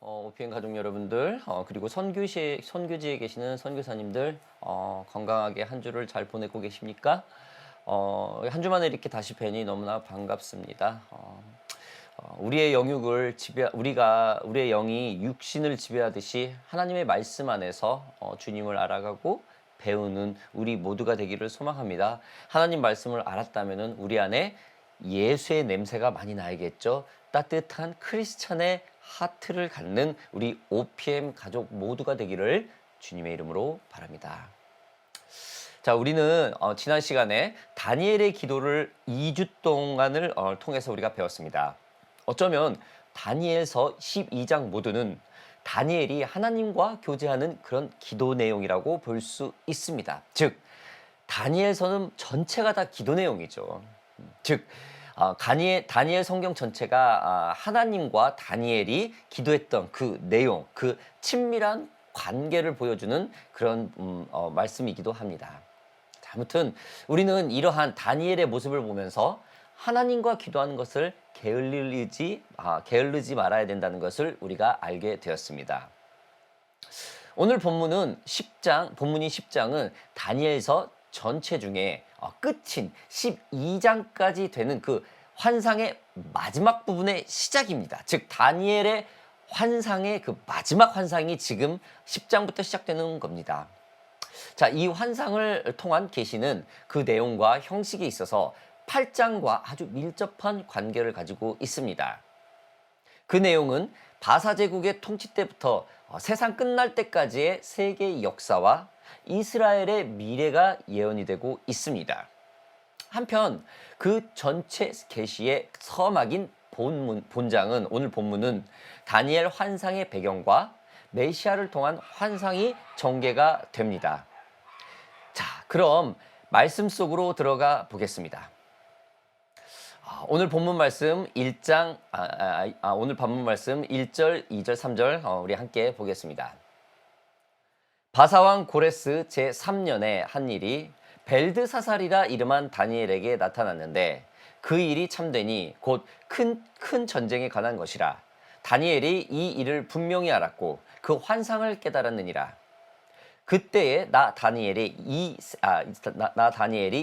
OPM 가족 여러분들, 그리고 선교지에 계시는 선교사님들, 건강하게 한 주를 잘 보내고 계십니까? 한 주 만에 이렇게 다시 뵈니 너무나 반갑습니다. 우리의 영육을 우리의 영이 육신을 지배하듯이 하나님의 말씀 안에서 주님을 알아가고 배우는 우리 모두가 되기를 소망합니다. 하나님 말씀을 알았다면은 우리 안에 예수의 냄새가 많이 나야겠죠. 따뜻한 크리스찬의 하트를 갖는 우리 OPM 가족 모두가 되기를 주님의 이름으로 바랍니다. 자, 우리는 지난 시간에 다니엘의 기도를 2주 동안을 통해서 우리가 배웠습니다. 어쩌면 다니엘서 12장 모두는 다니엘이 하나님과 교제하는 그런 기도 내용이라고 볼 수 있습니다. 즉, 다니엘서는 전체가 다 기도 내용이죠. 즉, 다니엘 성경 전체가 하나님과 다니엘이 기도했던 그 내용, 그 친밀한 관계를 보여주는 그런 말씀이기도 합니다. 자, 아무튼 우리는 이러한 다니엘의 모습을 보면서 하나님과 기도하는 것을 게을르지 말아야 된다는 것을 우리가 알게 되었습니다. 오늘 본문이 10장은 다니엘서 전체 중에 끝인 12장까지 되는 그 환상의 마지막 부분의 시작입니다. 즉 다니엘의 환상의 그 마지막 환상이 지금 10장부터 시작되는 겁니다. 자, 이 환상을 통한 계시는 그 내용과 형식에 있어서 8장과 아주 밀접한 관계를 가지고 있습니다. 그 내용은 바사 제국의 통치 때부터 세상 끝날 때까지의 세계의 역사와 이스라엘의 미래가 예언이 되고 있습니다. 한편 그 전체 계시의 서막인 본장은 오늘 본문은 다니엘 환상의 배경과 메시아를 통한 환상이 전개가 됩니다. 자, 그럼 말씀 속으로 들어가 보겠습니다. 오늘 본문 말씀 1장 오늘 본문 말씀 1절, 2절, 3절 우리 함께 보겠습니다. 바사왕 고레스 제3년에 한 일이 벨드사살이라 이름한 다니엘에게 나타났는데 그 일이 참되니 곧 큰 전쟁에 관한 것이라. 다니엘이 이 일을 분명히 알았고 그 환상을 깨달았느니라. 그때에 나 다니엘이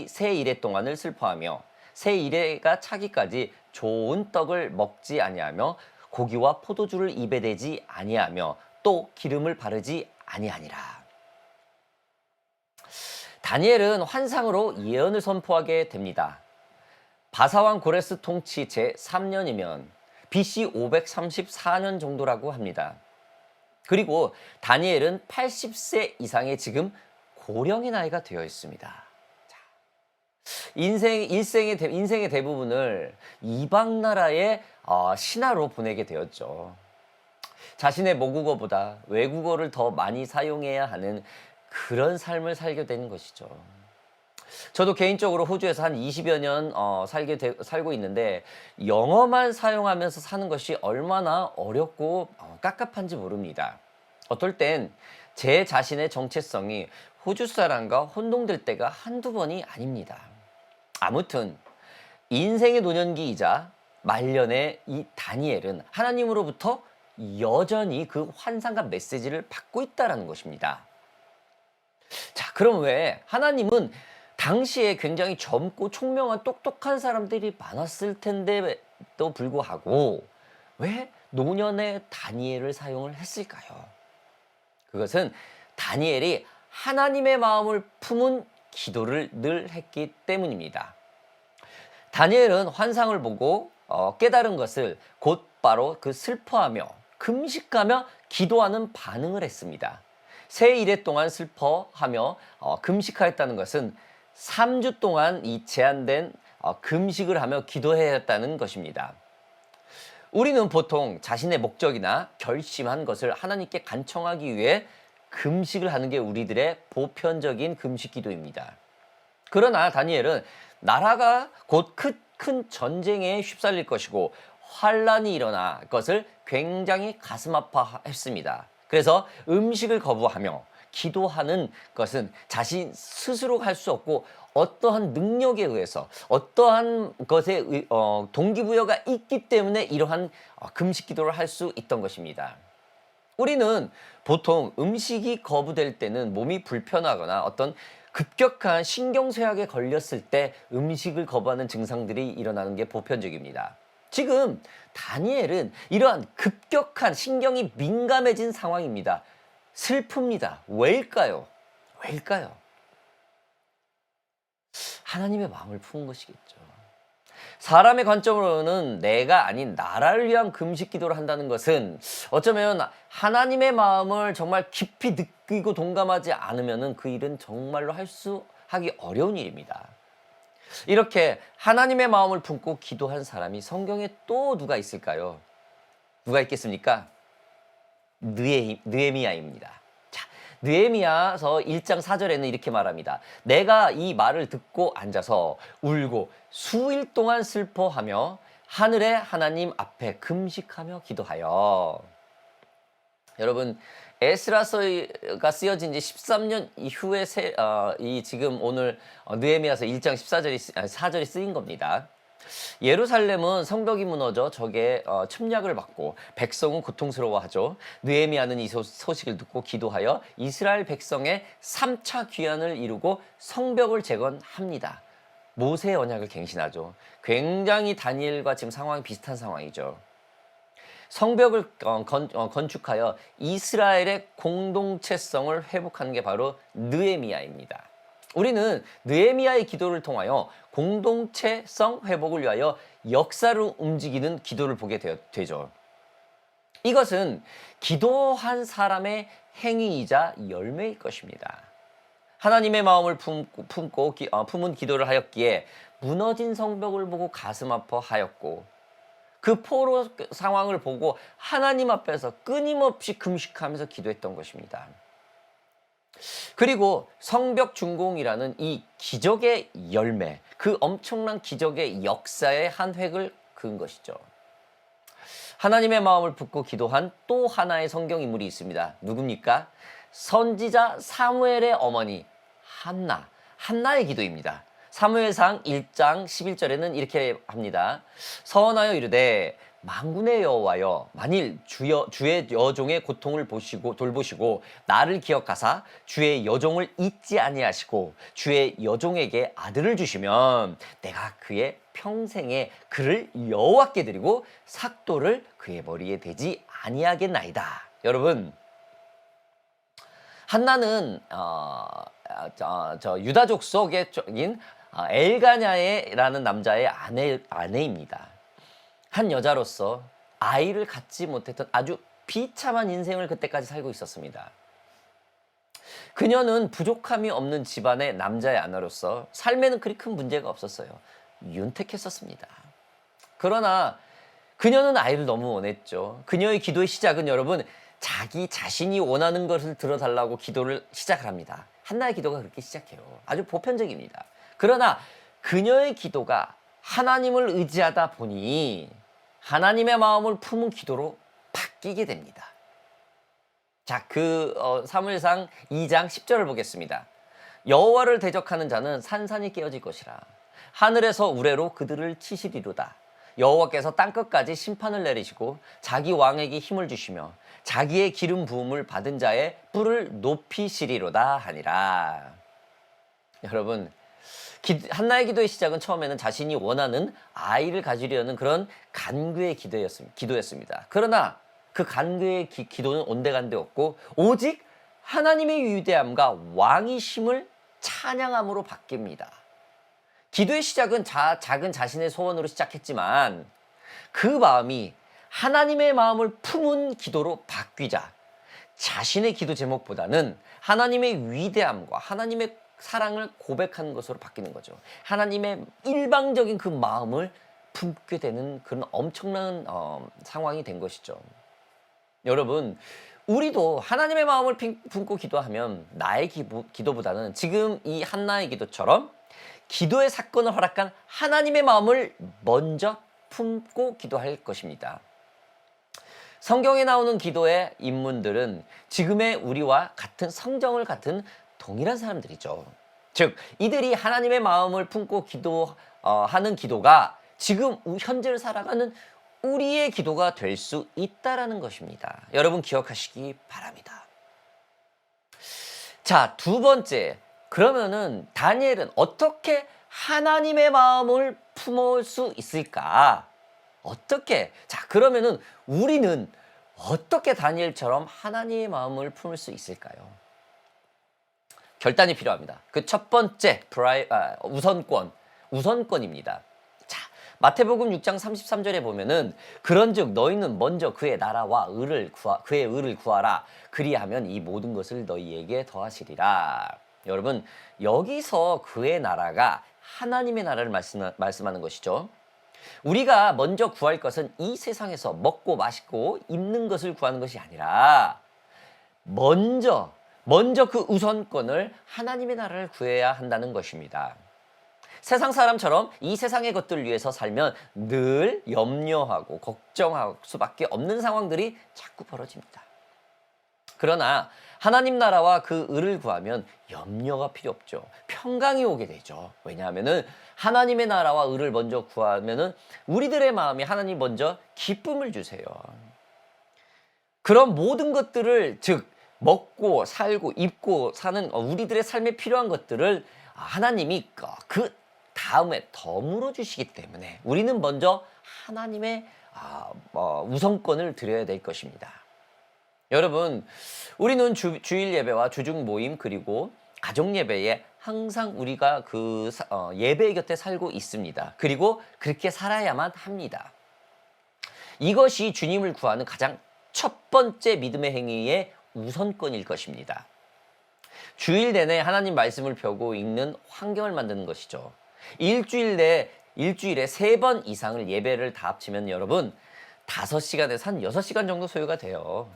새 이래 동안을 슬퍼하며 새 이래가 차기까지 좋은 떡을 먹지 아니하며 고기와 포도주를 입에 대지 아니하며 또 기름을 바르지 아니하니라. 다니엘은 환상으로 예언을 선포하게 됩니다. 바사왕 고레스 통치 제3년이면 BC 534년 정도라고 합니다. 그리고 다니엘은 80세 이상의 지금 고령의 나이가 되어 있습니다. 인생의 대부분을 이방 나라의 신하로 보내게 되었죠. 자신의 모국어보다 외국어를 더 많이 사용해야 하는 그런 삶을 살게 되는 것이죠. 저도 개인적으로 호주에서 한 20여 년 살고 있는데 영어만 사용하면서 사는 것이 얼마나 어렵고 깝깝한지 모릅니다. 어떨 땐 제 자신의 정체성이 호주 사람과 혼동될 때가 한두 번이 아닙니다. 아무튼 인생의 노년기이자 말년의 이 다니엘은 하나님으로부터 여전히 그 환상과 메시지를 받고 있다는 것입니다. 자, 그럼 왜 하나님은 당시에 굉장히 젊고 총명한 똑똑한 사람들이 많았을 텐데도 불구하고 왜 노년의 다니엘을 사용을 했을까요? 그것은 다니엘이 하나님의 마음을 품은 기도를 늘 했기 때문입니다. 다니엘은 환상을 보고 깨달은 것을 곧바로 그 슬퍼하며 금식하며 기도하는 반응을 했습니다. 새 이래 동안 슬퍼하며 금식하였다는 것은 3주 동안 이 제한된 금식을 하며 기도해야 했다는 것입니다. 우리는 보통 자신의 목적이나 결심한 것을 하나님께 간청하기 위해 금식을 하는 게 우리들의 보편적인 금식 기도입니다. 그러나 다니엘은 나라가 곧 큰 전쟁에 휩쓸릴 것이고 환란이 일어날 것을 굉장히 가슴 아파했습니다. 그래서 음식을 거부하며 기도하는 것은 자신 스스로 할 수 없고 어떠한 능력에 의해서 어떠한 것에 동기부여가 있기 때문에 이러한 금식 기도를 할 수 있던 것입니다. 우리는 보통 음식이 거부될 때는 몸이 불편하거나 어떤 급격한 신경쇠약에 걸렸을 때 음식을 거부하는 증상들이 일어나는 게 보편적입니다. 지금 다니엘은 이러한 급격한 신경이 민감해진 상황입니다. 슬픕니다. 왜일까요? 왜일까요? 하나님의 마음을 품은 것이겠죠. 사람의 관점으로는 내가 아닌 나라를 위한 금식 기도를 한다는 것은 어쩌면 하나님의 마음을 정말 깊이 느끼고 동감하지 않으면 그 일은 정말로 하기 어려운 일입니다. 이렇게 하나님의 마음을 품고 기도한 사람이 성경에 또 누가 있을까요? 누가 있겠습니까? 느헤미야입니다. 자, 느헤미야서 1장 4절에는 이렇게 말합니다. 내가 이 말을 듣고 앉아서 울고 수일 동안 슬퍼하며 하늘의 하나님 앞에 금식하며 기도하여. 여러분, 에스라서가 쓰여진 지 13년 이후에 이 지금 오늘 느헤미야서 1장 4절이 쓰인 겁니다. 예루살렘은 성벽이 무너져 적의 침략을 받고 백성은 고통스러워하죠. 느헤미야는 이 소식을 듣고 기도하여 이스라엘 백성의 3차 귀환을 이루고 성벽을 재건합니다. 모세의 언약을 갱신하죠. 굉장히 다니엘과 지금 상황이 비슷한 상황이죠. 성벽을 건축하여 이스라엘의 공동체성을 회복하는 게 바로 느헤미야입니다. 우리는 느헤미야의 기도를 통하여 공동체성 회복을 위하여 역사로 움직이는 기도를 보게 되죠. 이것은 기도한 사람의 행위이자 열매일 것입니다. 하나님의 마음을 품은 기도를 하였기에 무너진 성벽을 보고 가슴 아파하였고 그 포로 상황을 보고 하나님 앞에서 끊임없이 금식하면서 기도했던 것입니다. 그리고 성벽 준공이라는 이 기적의 열매, 그 엄청난 기적의 역사의 한 획을 그은 것이죠. 하나님의 마음을 품고 기도한 또 하나의 성경 인물이 있습니다. 누굽니까? 선지자 사무엘의 어머니 한나의 기도입니다. 사무엘상 1장 11절에는 이렇게 합니다. 서원하여 이르되 만군의 여호와여 만일 주의 여종의 고통을 돌보시고 나를 기억하사 주의 여종을 잊지 아니하시고 주의 여종에게 아들을 주시면 내가 그의 평생에 그를 여호와께 드리고 삭도를 그의 머리에 대지 아니하겠나이다. 여러분, 한나는 유다족 속인 엘가냐라는 남자의 아내입니다. 한 여자로서 아이를 갖지 못했던 아주 비참한 인생을 그때까지 살고 있었습니다. 그녀는 부족함이 없는 집안의 남자의 아내로서 삶에는 그리 큰 문제가 없었어요. 윤택했었습니다. 그러나 그녀는 아이를 너무 원했죠. 그녀의 기도의 시작은 여러분, 자기 자신이 원하는 것을 들어달라고 기도를 시작을 합니다. 한나의 기도가 그렇게 시작해요. 아주 보편적입니다. 그러나 그녀의 기도가 하나님을 의지하다 보니 하나님의 마음을 품은 기도로 바뀌게 됩니다. 자, 사무엘상 2장 10절을 보겠습니다. 여호와를 대적하는 자는 산산이 깨어질 것이라. 하늘에서 우레로 그들을 치시리로다. 여호와께서 땅끝까지 심판을 내리시고 자기 왕에게 힘을 주시며 자기의 기름 부음을 받은 자의 뿔을 높이시리로다 하니라. 여러분, 한나의 기도의 시작은 처음에는 자신이 원하는 아이를 가지려는 그런 간구의 기도였습니다. 그러나 그 간구의 기도는 온데간데 없고 오직 하나님의 위대함과 왕이심을 찬양함으로 바뀝니다. 기도의 시작은 작은 자신의 소원으로 시작했지만 그 마음이 하나님의 마음을 품은 기도로 바뀌자 자신의 기도 제목보다는 하나님의 위대함과 하나님의 사랑을 고백하는 것으로 바뀌는 거죠. 하나님의 일방적인 그 마음을 품게 되는 그런 엄청난 상황이 된 것이죠. 여러분, 우리도 하나님의 마음을 품고 기도하면 나의 기도보다는 지금 이 한나의 기도처럼 기도의 사건을 허락한 하나님의 마음을 먼저 품고 기도할 것입니다. 성경에 나오는 기도의 인물들은 지금의 우리와 같은 성정을 같은 동일한 사람들이죠. 즉, 이들이 하나님의 마음을 품고 기도하는 기도가 지금 현재를 살아가는 우리의 기도가 될 수 있다라는 것입니다. 여러분 기억하시기 바랍니다. 자, 두 번째. 그러면은 다니엘은 어떻게 하나님의 마음을 품을 수 있을까? 어떻게? 자, 그러면은 우리는 어떻게 다니엘처럼 하나님의 마음을 품을 수 있을까요? 결단이 필요합니다. 그 첫 번째 우선권입니다. 자, 마태복음 6장 33절에 보면은 그런즉 너희는 먼저 그의 나라와 그의 의를 구하라. 그리하면 이 모든 것을 너희에게 더하시리라. 여러분, 여기서 그의 나라가 하나님의 나라를 말씀하는 것이죠. 우리가 먼저 구할 것은 이 세상에서 먹고 마시고 입는 것을 구하는 것이 아니라 먼저 그 우선권을 하나님의 나라를 구해야 한다는 것입니다. 세상 사람처럼 이 세상의 것들을 위해서 살면 늘 염려하고 걱정할 수밖에 없는 상황들이 자꾸 벌어집니다. 그러나 하나님 나라와 그 의를 구하면 염려가 필요 없죠. 평강이 오게 되죠. 왜냐하면은 하나님의 나라와 의를 먼저 구하면은 우리들의 마음에 하나님 먼저 기쁨을 주세요. 그런 모든 것들을 즉 먹고 살고 입고 사는 우리들의 삶에 필요한 것들을 하나님이 그 다음에 더 주시기 때문에 우리는 먼저 하나님의 우선권을 드려야 될 것입니다. 여러분, 우리는 주일 예배와 주중 모임 그리고 가족 예배에 항상 우리가 예배 곁에 살고 있습니다. 그리고 그렇게 살아야만 합니다. 이것이 주님을 구하는 가장 첫 번째 믿음의 행위의 우선권일 것입니다. 주일 내내 하나님 말씀을 펴고 읽는 환경을 만드는 것이죠. 일주일에 3번 이상을 예배를 다 합치면 여러분 5시간에서 한 6시간 정도 소요가 돼요.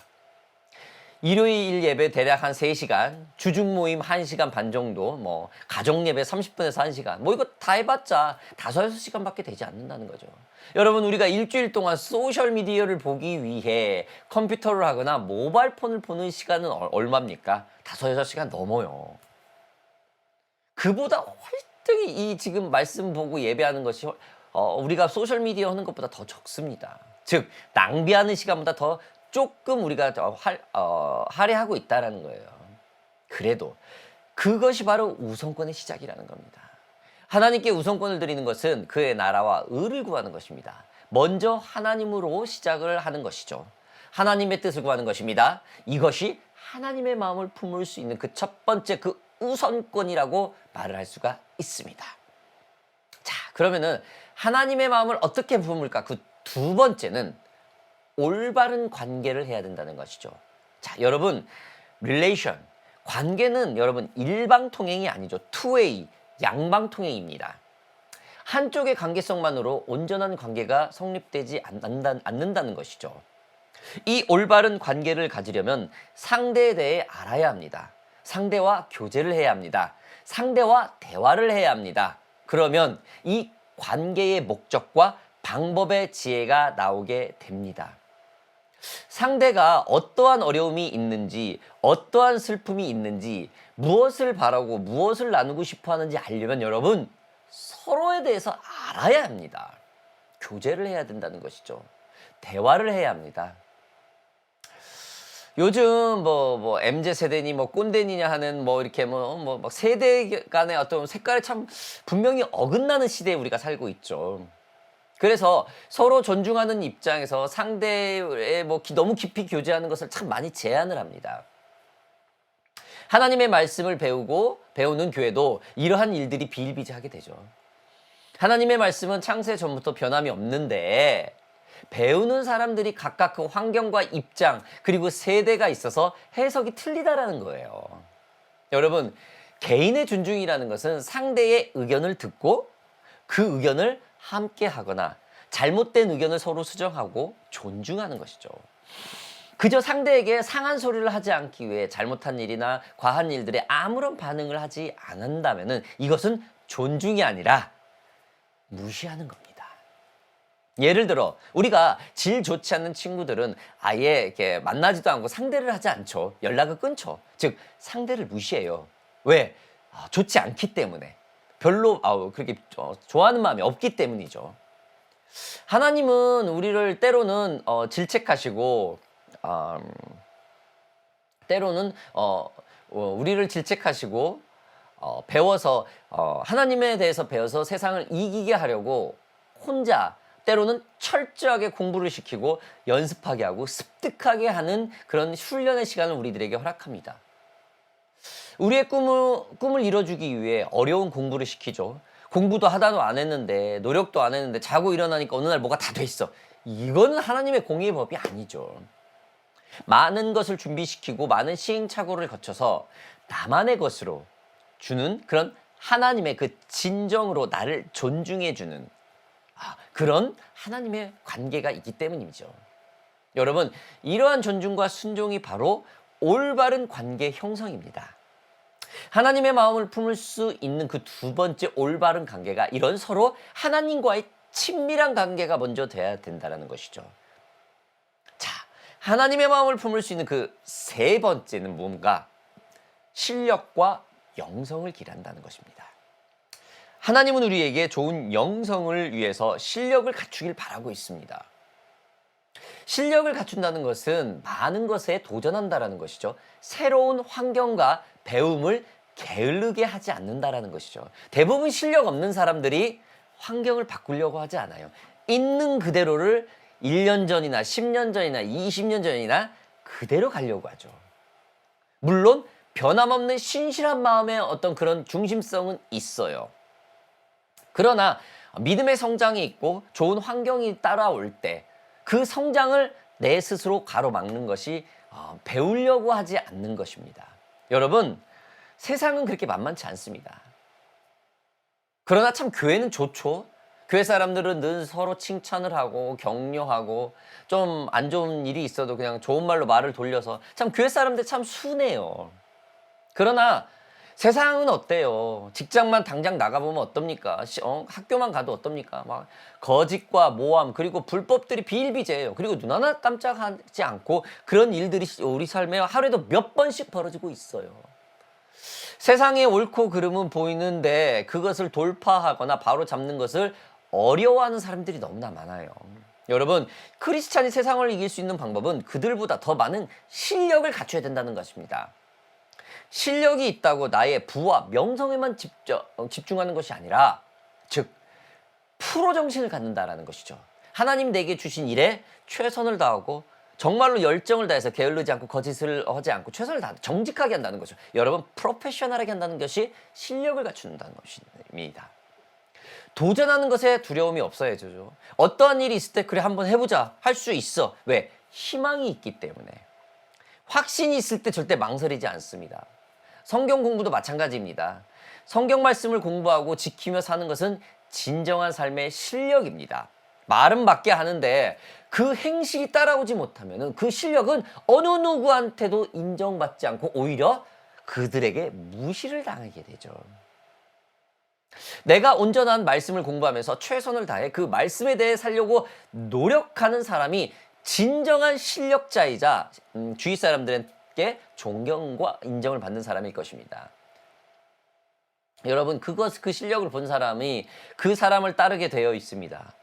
일요일 예배 대략 한 3시간, 주중 모임 1시간 반 정도, 가족 예배 30분에서 1시간, 이거 다 해봤자 5-6시간밖에 되지 않는다는 거죠. 여러분, 우리가 일주일 동안 소셜미디어를 보기 위해 컴퓨터를 하거나 모바일폰을 보는 시간은 얼마입니까? 5-6시간 넘어요. 그보다 활등히 이 지금 말씀 보고 예배하는 것이 우리가 소셜미디어 하는 것보다 더 적습니다. 즉, 낭비하는 시간보다 더 조금 우리가 할애하고 있다는 거예요. 그래도 그것이 바로 우선권의 시작이라는 겁니다. 하나님께 우선권을 드리는 것은 그의 나라와 의를 구하는 것입니다. 먼저 하나님으로 시작을 하는 것이죠. 하나님의 뜻을 구하는 것입니다. 이것이 하나님의 마음을 품을 수 있는 그 첫 번째 그 우선권이라고 말을 할 수가 있습니다. 자, 그러면은 하나님의 마음을 어떻게 품을까? 그 두 번째는 올바른 관계를 해야 된다는 것이죠. 자, 여러분, 관계는 여러분 일방통행이 아니죠. 투웨이, 양방통행입니다. 한쪽의 관계성만으로 온전한 관계가 성립되지 않는다는 것이죠. 이 올바른 관계를 가지려면 상대에 대해 알아야 합니다. 상대와 교제를 해야 합니다. 상대와 대화를 해야 합니다. 그러면 이 관계의 목적과 방법의 지혜가 나오게 됩니다. 상대가 어떠한 어려움이 있는지, 어떠한 슬픔이 있는지, 무엇을 바라고 무엇을 나누고 싶어 하는지 알려면 여러분 서로에 대해서 알아야 합니다. 교제를 해야 된다는 것이죠. 대화를 해야 합니다. 요즘 MZ세대니 꼰대니냐 하는 이렇게 세대 간의 어떤 색깔이 참 분명히 어긋나는 시대에 우리가 살고 있죠. 그래서 서로 존중하는 입장에서 상대에 너무 깊이 교제하는 것을 참 많이 제한을 합니다. 하나님의 말씀을 배우는 교회도 이러한 일들이 비일비재하게 되죠. 하나님의 말씀은 창세 전부터 변함이 없는데 배우는 사람들이 각각 그 환경과 입장 그리고 세대가 있어서 해석이 틀리다라는 거예요. 여러분, 개인의 존중이라는 것은 상대의 의견을 듣고 그 의견을 함께 하거나 잘못된 의견을 서로 수정하고 존중하는 것이죠. 그저 상대에게 상한 소리를 하지 않기 위해 잘못한 일이나 과한 일들에 아무런 반응을 하지 않는다면 이것은 존중이 아니라 무시하는 겁니다. 예를 들어 우리가 질 좋지 않는 친구들은 아예 이렇게 만나지도 않고 상대를 하지 않죠. 연락을 끊죠. 즉 상대를 무시해요. 왜? 좋지 않기 때문에. 별로 그렇게 좋아하는 마음이 없기 때문이죠. 하나님은 우리를 때로는 질책하시고 때로는 우리를 질책하시고 배워서 하나님에 대해서 배워서 세상을 이기게 하려고 혼자 때로는 철저하게 공부를 시키고 연습하게 하고 습득하게 하는 그런 훈련의 시간을 우리들에게 허락합니다. 우리의 꿈을 이뤄주기 위해 어려운 공부를 시키죠. 공부도 하다도 안 했는데 노력도 안 했는데 자고 일어나니까 어느 날 뭐가 다 돼 있어. 이거는 하나님의 공의의 법이 아니죠. 많은 것을 준비시키고 많은 시행착오를 거쳐서 나만의 것으로 주는 그런 하나님의 그 진정으로 나를 존중해 주는 그런 하나님의 관계가 있기 때문이죠. 여러분, 이러한 존중과 순종이 바로 올바른 관계 형성입니다. 하나님의 마음을 품을 수 있는 그 두 번째 올바른 관계가 이런 서로 하나님과의 친밀한 관계가 먼저 돼야 된다는 것이죠. 자, 하나님의 마음을 품을 수 있는 그 세 번째는 뭔가? 실력과 영성을 기른다는 것입니다. 하나님은 우리에게 좋은 영성을 위해서 실력을 갖추길 바라고 있습니다. 실력을 갖춘다는 것은 많은 것에 도전한다는 것이죠. 새로운 환경과 배움을 게으르게 하지 않는다는 것이죠. 대부분 실력 없는 사람들이 환경을 바꾸려고 하지 않아요. 있는 그대로를 1년 전이나 10년 전이나 20년 전이나 그대로 가려고 하죠. 물론 변함없는 신실한 마음의 어떤 그런 중심성은 있어요. 그러나 믿음의 성장이 있고 좋은 환경이 따라올 때 그 성장을 내 스스로 가로막는 것이 배우려고 하지 않는 것입니다. 여러분, 세상은 그렇게 만만치 않습니다. 그러나 참 교회는 좋죠. 교회 사람들은 늘 서로 칭찬을 하고 격려하고 좀 안 좋은 일이 있어도 그냥 좋은 말로 말을 돌려서 참 교회 사람들 참 순해요. 그러나 세상은 어때요? 직장만 당장 나가보면 어떻습니까? 학교만 가도 어떻습니까? 막 거짓과 모함 그리고 불법들이 비일비재해요. 그리고 눈 하나 깜짝하지 않고 그런 일들이 우리 삶에 하루에도 몇 번씩 벌어지고 있어요. 세상의 옳고 그름은 보이는데 그것을 돌파하거나 바로 잡는 것을 어려워하는 사람들이 너무나 많아요. 여러분, 크리스찬이 세상을 이길 수 있는 방법은 그들보다 더 많은 실력을 갖춰야 된다는 것입니다. 실력이 있다고 나의 부와 명성에만 집중하는 것이 아니라 즉 프로 정신을 갖는다라는 것이죠. 하나님 내게 주신 일에 최선을 다하고 정말로 열정을 다해서 게을르지 않고 거짓을 하지 않고 최선을 다하고 정직하게 한다는 거죠. 여러분, 프로페셔널하게 한다는 것이 실력을 갖춘다는 것입니다. 도전하는 것에 두려움이 없어야죠. 어떠한 일이 있을 때 그래 한번 해보자 할 수 있어. 왜? 희망이 있기 때문에. 확신이 있을 때 절대 망설이지 않습니다. 성경 공부도 마찬가지입니다. 성경 말씀을 공부하고 지키며 사는 것은 진정한 삶의 실력입니다. 말은 맞게 하는데 그 행실이 따라오지 못하면 그 실력은 어느 누구한테도 인정받지 않고 오히려 그들에게 무시를 당하게 되죠. 내가 온전한 말씀을 공부하면서 최선을 다해 그 말씀에 대해 살려고 노력하는 사람이 진정한 실력자이자 주위 사람들에게 존경과 인정을 받는 사람일 것입니다. 여러분, 그 실력을 본 사람이 그 사람을 따르게 되어 있습니다.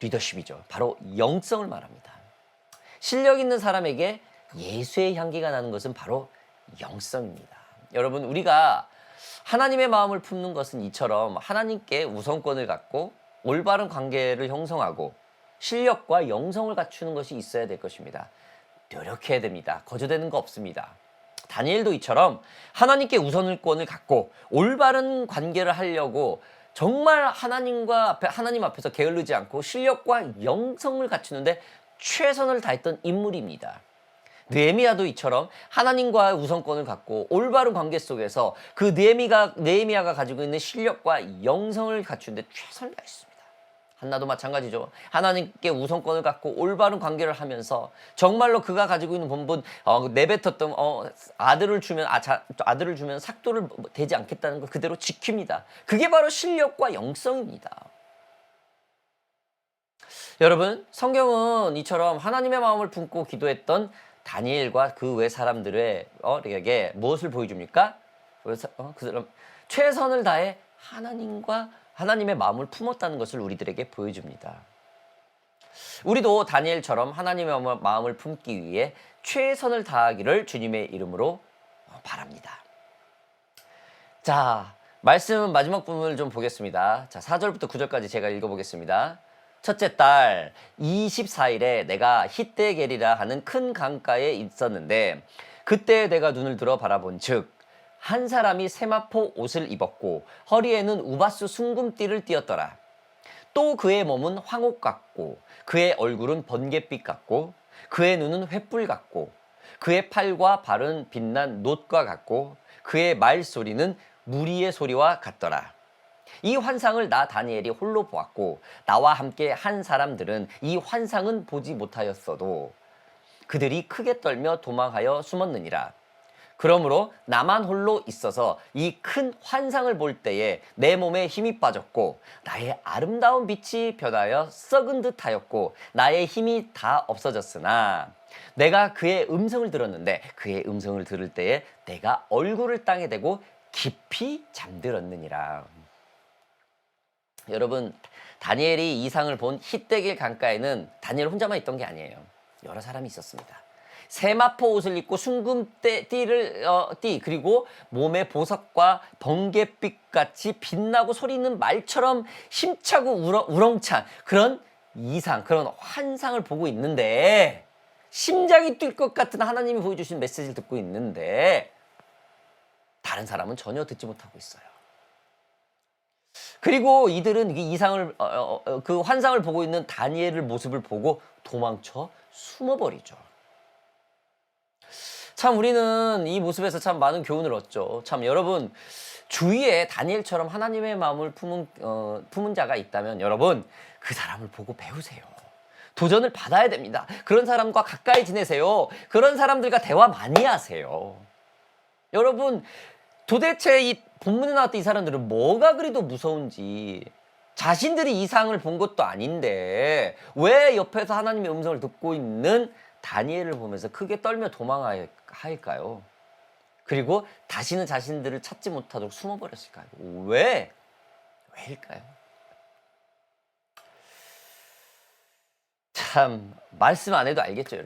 리더십이죠. 바로 영성을 말합니다. 실력 있는 사람에게 예수의 향기가 나는 것은 바로 영성입니다. 여러분, 우리가 하나님의 마음을 품는 것은 이처럼 하나님께 우선권을 갖고 올바른 관계를 형성하고 실력과 영성을 갖추는 것이 있어야 될 것입니다. 노력해야 됩니다. 거저되는 거 없습니다. 다니엘도 이처럼 하나님께 우선권을 갖고 올바른 관계를 하려고 정말 하나님 앞에서 게을르지 않고 실력과 영성을 갖추는데 최선을 다했던 인물입니다. 느헤미야도 이처럼 하나님과 우선권을 갖고 올바른 관계 속에서 그 느헤미야가 가지고 있는 실력과 영성을 갖추는데 최선을 다했습니다. 한나도 마찬가지죠. 하나님께 우선권을 갖고 올바른 관계를 하면서 정말로 그가 가지고 있는 본분 내뱉었던 아들을 주면 삭도를 대지 않겠다는 걸 그대로 지킵니다. 그게 바로 실력과 영성입니다. 여러분, 성경은 이처럼 하나님의 마음을 품고 기도했던 다니엘과 그 외 사람들에게 무엇을 보여줍니까? 그 사람 최선을 다해 하나님의 마음을 품었다는 것을 우리들에게 보여줍니다. 우리도 다니엘처럼 하나님의 마음을 품기 위해 최선을 다하기를 주님의 이름으로 바랍니다. 자, 말씀 마지막 부분을 좀 보겠습니다. 자, 4절부터 9절까지 제가 읽어보겠습니다. 첫째 달 24일에 내가 히데겔이라 하는 큰 강가에 있었는데 그때 내가 눈을 들어 바라본 즉 한 사람이 세마포 옷을 입었고 허리에는 우바스 순금띠를 띠었더라. 또 그의 몸은 황옥 같고 그의 얼굴은 번갯빛 같고 그의 눈은 횃불 같고 그의 팔과 발은 빛난 놋과 같고 그의 말소리는 무리의 소리와 같더라. 이 환상을 나 다니엘이 홀로 보았고 나와 함께 한 사람들은 이 환상은 보지 못하였어도 그들이 크게 떨며 도망하여 숨었느니라. 그러므로 나만 홀로 있어서 이 큰 환상을 볼 때에 내 몸에 힘이 빠졌고 나의 아름다운 빛이 변하여 썩은 듯 하였고 나의 힘이 다 없어졌으나 내가 그의 음성을 들었는데 그의 음성을 들을 때에 내가 얼굴을 땅에 대고 깊이 잠들었느니라. 여러분, 다니엘이 이상을 본 히데겔 강가에는 다니엘 혼자만 있던 게 아니에요. 여러 사람이 있었습니다. 세마포 옷을 입고 띠 그리고 몸에 보석과 번갯빛 같이 빛나고 소리 있는 말처럼 힘차고 우렁찬 그런 이상, 그런 환상을 보고 있는데 심장이 뛸 것 같은 하나님이 보여주신 메시지를 듣고 있는데 다른 사람은 전혀 듣지 못하고 있어요. 그리고 이들은 이 이상을 그 환상을 보고 있는 다니엘의 모습을 보고 도망쳐 숨어버리죠. 참 우리는 이 모습에서 참 많은 교훈을 얻죠. 참 여러분 주위에 다니엘처럼 하나님의 마음을 품은 자가 있다면 여러분 그 사람을 보고 배우세요. 도전을 받아야 됩니다. 그런 사람과 가까이 지내세요. 그런 사람들과 대화 많이 하세요. 여러분 도대체 이 본문에 나왔던 이 사람들은 뭐가 그리도 무서운지 자신들이 이상을 본 것도 아닌데 왜 옆에서 하나님의 음성을 듣고 있는 다니엘을 보면서 크게 떨며 도망할까요? 그리고 다시는 자신들을 찾지 못하도록 숨어버렸을까요? 왜일까요? 참 말씀 안 해도 알겠죠,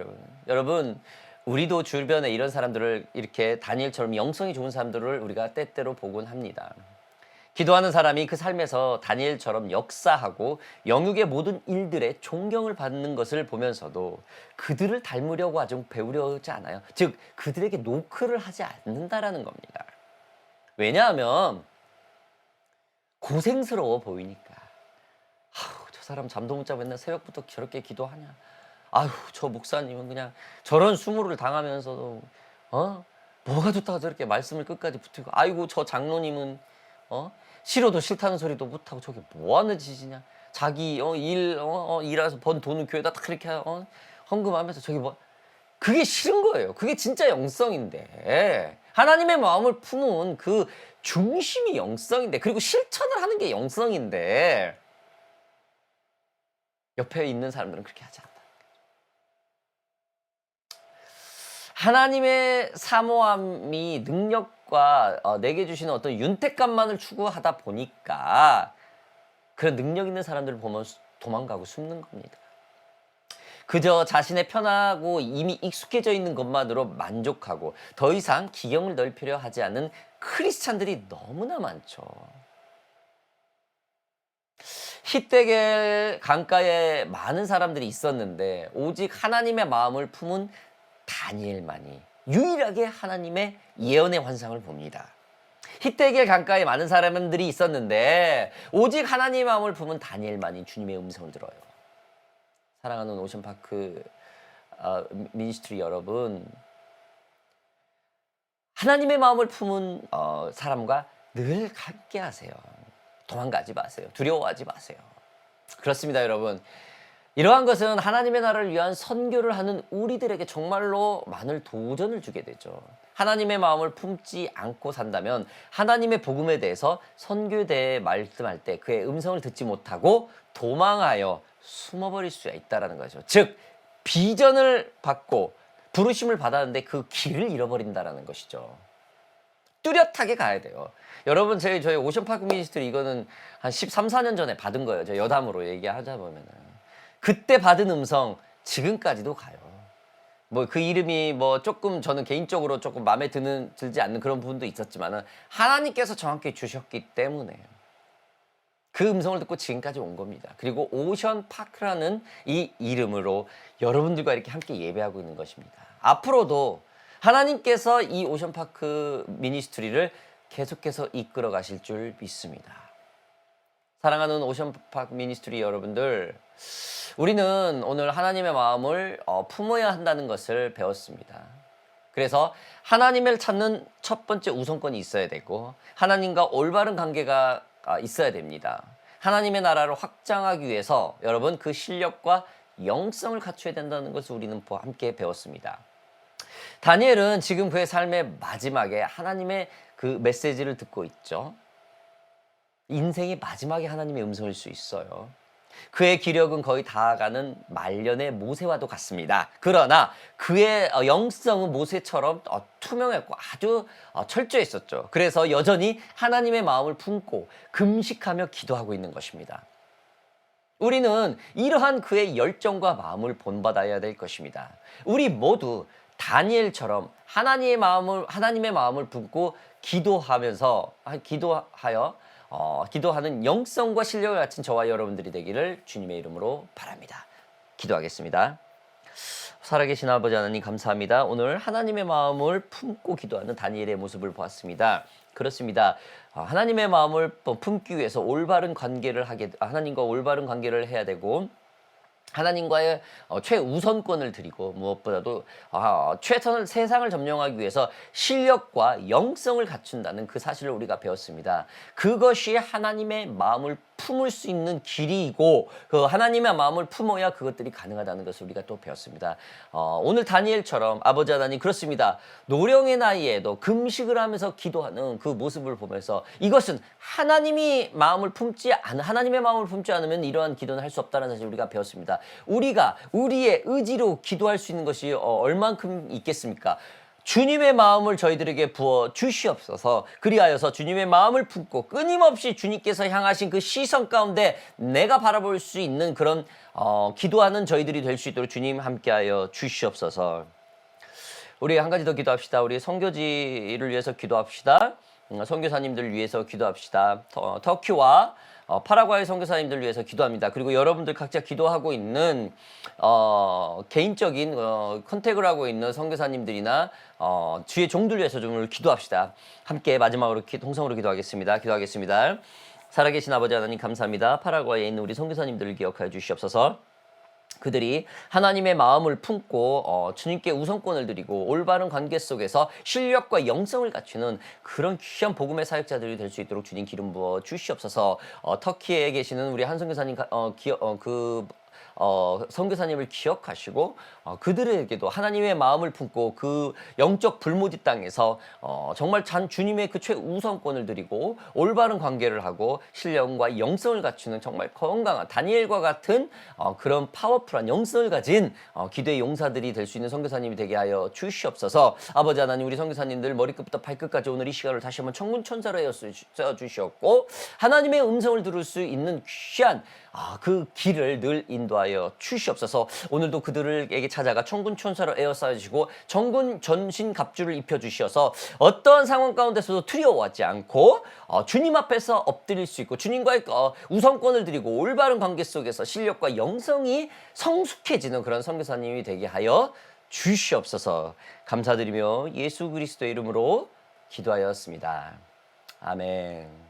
여러분. 우리도 주변에 이런 사람들을 이렇게 다니엘처럼 영성이 좋은 사람들을 우리가 때때로 보곤 합니다. 기도하는 사람이 그 삶에서 다니엘처럼 역사하고 영육의 모든 일들에 존경을 받는 것을 보면서도 그들을 닮으려고 아주 배우려 하지 않아요. 즉 그들에게 노크를 하지 않는다라는 겁니다. 왜냐하면 고생스러워 보이니까. 저 사람 잠도 못 자고 맨날 새벽부터 저렇게 기도하냐. 저 목사님은 그냥 저런 수모를 당하면서도 뭐가 좋다고 저렇게 말씀을 끝까지 붙이고 아이고 저 장로님은 싫어도 싫다는 소리도 못하고 저게 뭐하는 짓이냐. 자기 일해서 번 돈은 교회다 딱 이렇게 헌금하면서 저게 뭐 그게 싫은 거예요. 그게 진짜 영성인데 하나님의 마음을 품은 그 중심이 영성인데 그리고 실천을 하는 게 영성인데 옆에 있는 사람들은 그렇게 하지 않는다. 하나님의 사모함이 능력과 내게 주시는 어떤 윤택감만을 추구하다 보니까 그런 능력 있는 사람들을 보면 도망가고 숨는 겁니다. 그저 자신의 편하고 이미 익숙해져 있는 것만으로 만족하고 더 이상 기경을 넓히려 하지 않는 크리스찬들이 너무나 많죠. 히데겔 강가에 많은 사람들이 있었는데 오직 하나님의 마음을 품은 다니엘만이 유일하게 하나님의 예언의 환상을 봅니다. 히데겔 강가에 많은 사람들이 있었는데 오직 하나님의 마음을 품은 다니엘만이 주님의 음성을 들어요. 사랑하는 오션파크 미니스트리 여러분, 하나님의 마음을 품은 사람과 늘 함께 하세요. 도망가지 마세요. 두려워하지 마세요. 그렇습니다, 여러분. 이러한 것은 하나님의 나라를 위한 선교를 하는 우리들에게 정말로 많은 도전을 주게 되죠. 하나님의 마음을 품지 않고 산다면 하나님의 복음에 대해서 선교대에 말씀할 때 그의 음성을 듣지 못하고 도망하여 숨어버릴 수가 있다는 거죠. 즉 비전을 받고 부르심을 받았는데 그 길을 잃어버린다는 것이죠. 뚜렷하게 가야 돼요. 여러분 저희 오션파크 미니스트리 이거는 한 13, 14년 전에 받은 거예요. 저 여담으로 얘기하자 보면은. 그때 받은 음성 지금까지도 가요. 뭐 그 이름이 뭐 조금 저는 개인적으로 조금 마음에 들지 않는 그런 부분도 있었지만은 하나님께서 정확히 주셨기 때문에 그 음성을 듣고 지금까지 온 겁니다. 그리고 오션 파크라는 이 이름으로 여러분들과 이렇게 함께 예배하고 있는 것입니다. 앞으로도 하나님께서 이 오션 파크 미니스트리를 계속해서 이끌어 가실 줄 믿습니다. 사랑하는 오션 파크 미니스트리 여러분들, 우리는 오늘 하나님의 마음을 품어야 한다는 것을 배웠습니다. 그래서 하나님을 찾는 첫 번째 우선권이 있어야 되고 하나님과 올바른 관계가 있어야 됩니다. 하나님의 나라를 확장하기 위해서 여러분 그 실력과 영성을 갖춰야 된다는 것을 우리는 함께 배웠습니다. 다니엘은 지금 그의 삶의 마지막에 하나님의 그 메시지를 듣고 있죠. 인생의 마지막에 하나님의 음성일 수 있어요. 그의 기력은 거의 다가는 말년의 모세와도 같습니다. 그러나 그의 영성은 모세처럼 투명했고 아주 철저했었죠. 그래서 여전히 하나님의 마음을 품고 금식하며 기도하고 있는 것입니다. 우리는 이러한 그의 열정과 마음을 본받아야 될 것입니다. 우리 모두 다니엘처럼 하나님의 마음을 품고 기도하는 영성과 실력을 갖춘 저와 여러분들이 되기를 주님의 이름으로 바랍니다. 기도하겠습니다. 살아계신 아버지 하나님 감사합니다. 오늘 하나님의 마음을 품고 기도하는 다니엘의 모습을 보았습니다. 그렇습니다. 하나님의 마음을 품기 위해서 하나님과 올바른 관계를 해야 되고 하나님과의 최우선권을 드리고 무엇보다도 최선을 세상을 점령하기 위해서 실력과 영성을 갖춘다는 그 사실을 우리가 배웠습니다. 그것이 하나님의 마음을 품을 수 있는 길이고 그 하나님의 마음을 품어야 그것들이 가능하다는 것을 우리가 또 배웠습니다. 오늘 다니엘처럼 아버지 하나님 그렇습니다. 노령의 나이에도 금식을 하면서 기도하는 그 모습을 보면서 이것은 하나님의 마음을 품지 않으면 이러한 기도는 할 수 없다는 사실을 우리가 배웠습니다. 우리가 우리의 의지로 기도할 수 있는 것이 얼만큼 있겠습니까? 주님의 마음을 저희들에게 부어 주시옵소서. 그리하여서 주님의 마음을 품고 끊임없이 주님께서 향하신 그 시선 가운데 내가 바라볼 수 있는 그런 기도하는 저희들이 될 수 있도록 주님 함께하여 주시옵소서. 우리 한 가지 더 기도합시다. 우리 선교지를 위해서 기도합시다. 선교사님들 위해서 기도합시다. 터키와 파라과이 선교사님들 위해서 기도합니다. 그리고 여러분들 각자 기도하고 있는 개인적인 컨택을 하고 있는 선교사님들이나 주의 종들 위해서 좀 기도합시다. 함께 마지막으로 통성으로 기도하겠습니다. 살아계신 아버지 하나님 감사합니다. 파라과이에 있는 우리 선교사님들을 기억하여 주시옵소서. 그들이 하나님의 마음을 품고 주님께 우선권을 드리고 올바른 관계 속에서 실력과 영성을 갖추는 그런 귀한 복음의 사역자들이 될 수 있도록 주님 기름 부어 주시옵소서. 터키에 계시는 우리 한 선교사님 선교사님을 기억하시고 그들에게도 하나님의 마음을 품고 그 영적 불모지 땅에서 정말 주님의 그 최우선권을 드리고 올바른 관계를 하고 신령과 영성을 갖추는 정말 건강한 다니엘과 같은 그런 파워풀한 영성을 가진 기도의 용사들이 될 수 있는 선교사님이 되게 하여 주시옵소서. 아버지 하나님 우리 선교사님들 머리끝부터 발끝까지 오늘 이 시간을 다시 한번 천군 천사로 써 주시었고 하나님의 음성을 들을 수 있는 귀한 그 길을 늘 인도하여 주시옵소서. 오늘도 그들에게 찾아가 천군 천사로 에워싸 주시고 천군 전신 갑주를 입혀 주셔서 어떠한 상황 가운데서도 두려워하지 않고 주님 앞에서 엎드릴 수 있고 주님과의 우선권을 드리고 올바른 관계 속에서 실력과 영성이 성숙해지는 그런 선교사님이 되게 하여 주시옵소서. 감사드리며 예수 그리스도의 이름으로 기도하였습니다. 아멘.